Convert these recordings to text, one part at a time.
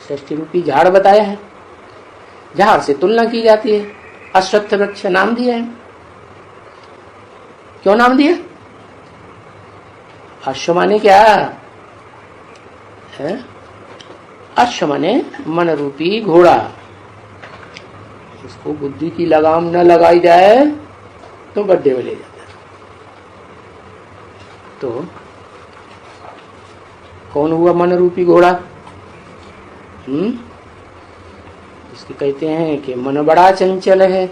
षष्ठी रूपी झाड़ बताया है, झाड़ से तुलना की जाती है। अश्वत्थ वृक्ष नाम दिया है। क्यों नाम दिया? अश्व माने क्या है? अश्व माने मन रूपी घोड़ा। उसको बुद्धि की लगाम न लगाई जाए तो गड्ढे में ले जाता है। तो कौन हुआ मन रूपी घोड़ा? इसके कहते हैं कि मन बड़ा चंचल है।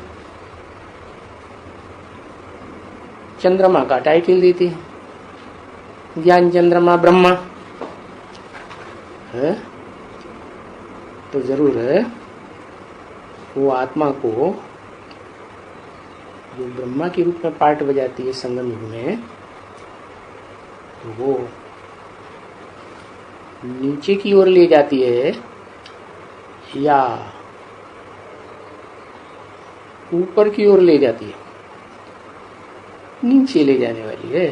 चंद्रमा का टाइटल देते हैं, ज्ञान चंद्रमा ब्रह्मा है। तो जरूर है वो आत्मा को जो ब्रह्मा के रूप में पार्ट बजाती है संगम युग में, तो वो नीचे की ओर ले जाती है या ऊपर की ओर ले जाती है? नीचे ले जाने वाली है,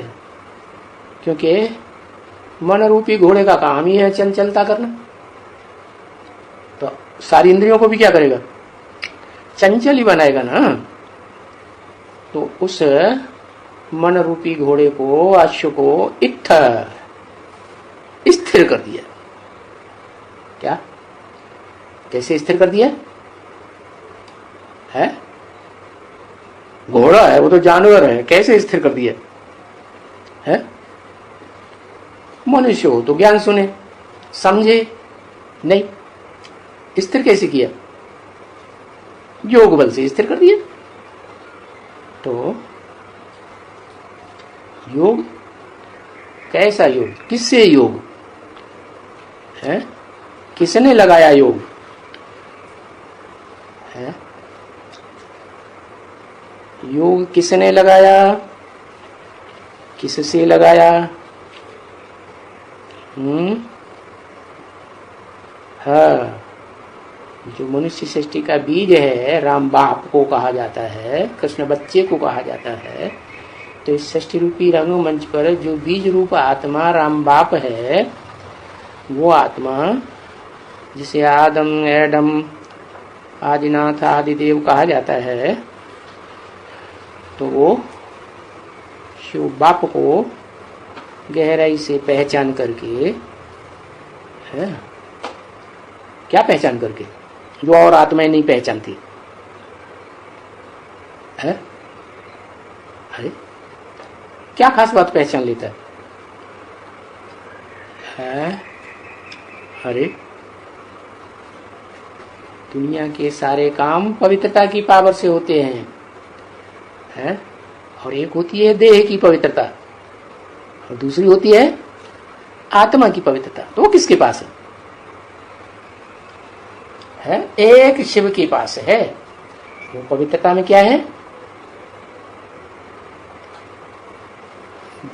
क्योंकि मन रूपी घोड़े का काम ही है चंचलता करना। तो सारी इंद्रियों को भी क्या करेगा? चंचल ही बनाएगा ना। तो उस मन रूपी घोड़े को, अश्व को स्थिर कर दिया। क्या? कैसे स्थिर कर दिया है? घोड़ा है, वो तो जानवर है, कैसे स्थिर कर दिया है? मनुष्य हो तो ज्ञान सुने समझे नहीं, स्थिर कैसे किया? योग बल से स्थिर कर दिया। तो योग कैसा योग? किससे योग है? किसने लगाया योग है? योग किसने लगाया? किससे लगाया? हाँ, जो मनुष्य सृष्टि का बीज है, राम बाप को कहा जाता है, कृष्ण बच्चे को कहा जाता है। तो इस सृष्टि रूपी रंगमंच पर जो बीज रूप आत्मा राम बाप है, वो आत्मा जिसे आदम, एडम, आदिनाथ, आदिदेव कहा जाता है, तो वो शिव बाप को गहराई से पहचान करके है। क्या पहचान करके? जो और आत्माएं नहीं पहचानती है। अरे क्या खास बात पहचान लेता है? अरे दुनिया के सारे काम पवित्रता की पावर से होते हैं है? और एक होती है देह की पवित्रता और दूसरी होती है आत्मा की पवित्रता। तो वो किसके पास है? एक शिव के पास है। वो पवित्रता में क्या है?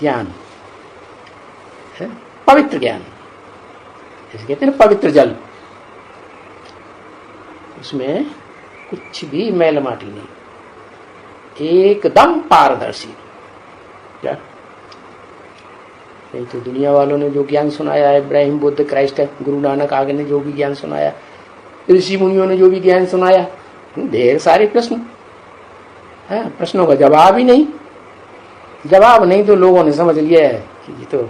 ज्ञान है, पवित्र ज्ञान, जैसे कहते हैं ना पवित्र जल। उसमें कुछ भी मैल माटी नहीं, एकदम पारदर्शी। क्या? नहीं तो दुनिया वालों ने जो ज्ञान सुनाया है, इब्राहिम, बुद्ध, क्राइस्ट, गुरु नानक आगे ने जो भी ज्ञान सुनाया, ऋषि मुनियों ने जो भी ज्ञान सुनाया, ढेर सारे प्रश्न है, प्रश्नों का जवाब ही नहीं। जवाब नहीं तो लोगों ने समझ लिया है कि ये तो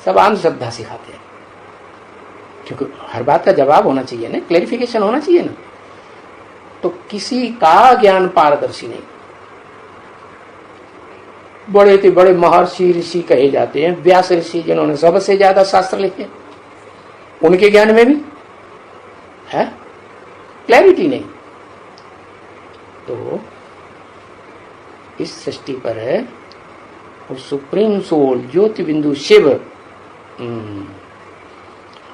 सब अंधश्रद्धा सिखाते हैं। क्योंकि हर बात का जवाब होना चाहिए ना, क्लैरिफिकेशन होना चाहिए ना। तो किसी का ज्ञान पारदर्शी नहीं। बड़े से बड़े महर्षि ऋषि कहे जाते हैं, व्यास ऋषि जिन्होंने सबसे ज्यादा शास्त्र लिखे, उनके ज्ञान में भी है क्लैरिटी नहीं। तो इस सृष्टि पर है वो सुप्रीम सोल ज्योति बिंदु शिव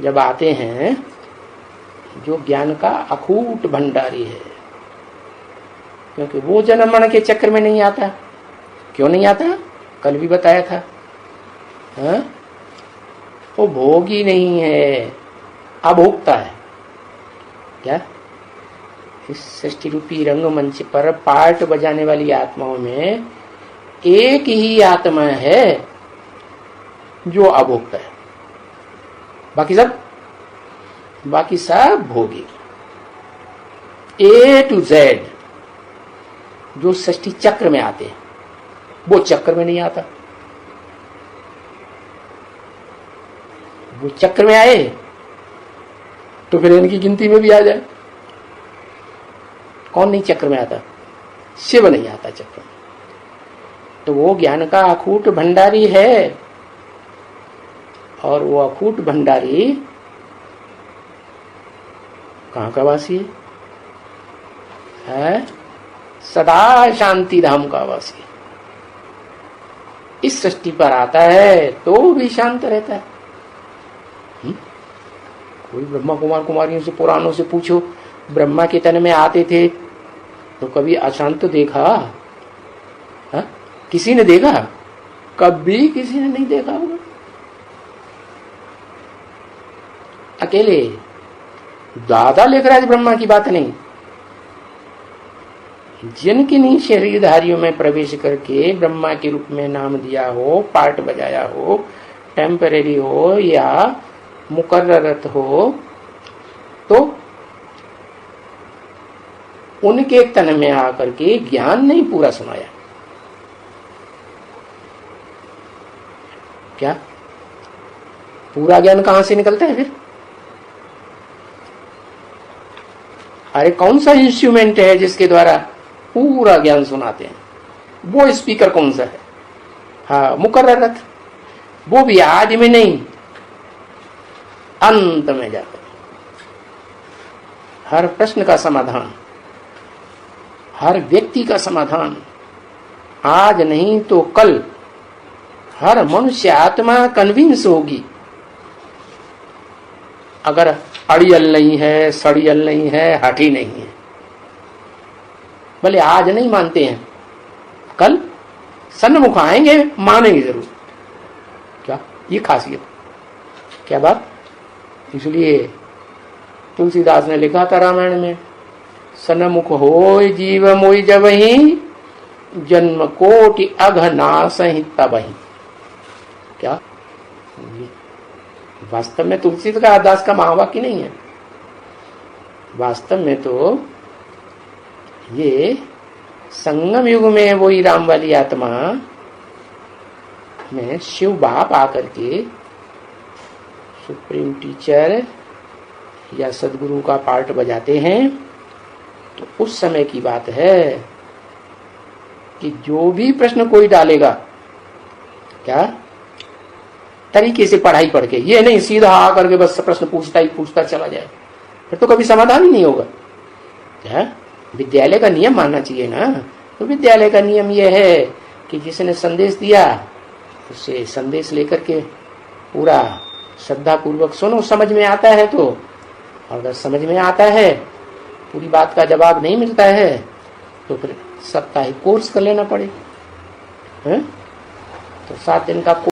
जब आते हैं, जो ज्ञान का अखूट भंडारी है, क्योंकि वो जन्म मरण के चक्र में नहीं आता। क्यों नहीं आता? कल भी बताया था। हाँ? वो भोगी नहीं है, अभोक्ता है। क्या? इस सृष्टि रूपी रंगमंच पर पार्ट बजाने वाली आत्माओं में एक ही आत्मा है जो अभोक्ता है, बाकी सब बाकी सब भोगी। A to Z जो षष्ठी चक्र में आते हैं वो चक्र में नहीं आता। वो चक्र में आए तो फिर इनकी गिनती में भी आ जाए। कौन नहीं चक्र में आता? शिव नहीं आता चक्र में। तो वो ज्ञान का अखूट भंडारी है, और वो अखूट भंडारी कहाँ का वासी है? सदा शांति धाम का वासी। इस सृष्टि पर आता है तो भी शांत रहता है। कोई ब्रह्मा कुमार कुमारियों से, पुराणों से पूछो, ब्रह्मा के तन में आते थे तो कभी अशांत देखा? हा? किसी ने देखा? कभी किसी ने नहीं देखा होगा। अकेले दादा लेकर आज ब्रह्मा की बात नहीं, जिनकिन्हीं शरीरधारियों में प्रवेश करके ब्रह्मा के रूप में नाम दिया हो, पार्ट बजाया हो, टेम्परेरी हो या मुकर्ररत हो, तो उनके तन में आकर के ज्ञान नहीं पूरा सुनाया। क्या पूरा ज्ञान कहां से निकलता है फिर? अरे कौन सा इंस्ट्रूमेंट है जिसके द्वारा पूरा ज्ञान सुनाते हैं? वो स्पीकर कौन सा है? हाँ, मुकर्ररत। वो भी आज में नहीं, अंत में जाकर हर प्रश्न का समाधान, हर व्यक्ति का समाधान, आज नहीं तो कल हर मनुष्य आत्मा कन्विंस होगी। अगर अड़ियल नहीं है, सड़ियल नहीं है, हठी नहीं है, भले आज नहीं मानते हैं, कल सन्मुख आएंगे, मानेंगे जरूर। क्या ये खासियत, क्या बात। इसलिए तुलसीदास ने लिखा था रामायण में, सन्मुख होय जीव मोय जबहि, जन्म कोटि अघनासहि तबहि। क्या वास्तव में तुलसीदास का महावाक्य नहीं है। वास्तव में तो ये संगम युग में वही राम वाली आत्मा में शिव बाप आकर के सुप्रीम टीचर या सदगुरु का पार्ट बजाते हैं, तो उस समय की बात है कि जो भी प्रश्न कोई डालेगा, क्या तरीके से पढ़ाई पढ़ के, ये नहीं सीधा आकर के बस प्रश्न पूछता ही पूछता चला जाए, फिर तो कभी समाधान ही नहीं होगा। क्या विद्यालय का नियम मानना चाहिए ना। तो विद्यालय का नियम यह है कि जिसने संदेश दिया उससे संदेश लेकर के पूरा श्रद्धा पूर्वक सुनो, समझ में आता है तो, और अगर समझ में आता है, पूरी बात का जवाब नहीं मिलता है, तो फिर साप्ताहिक कोर्स कर लेना पड़े। तो 7 दिन का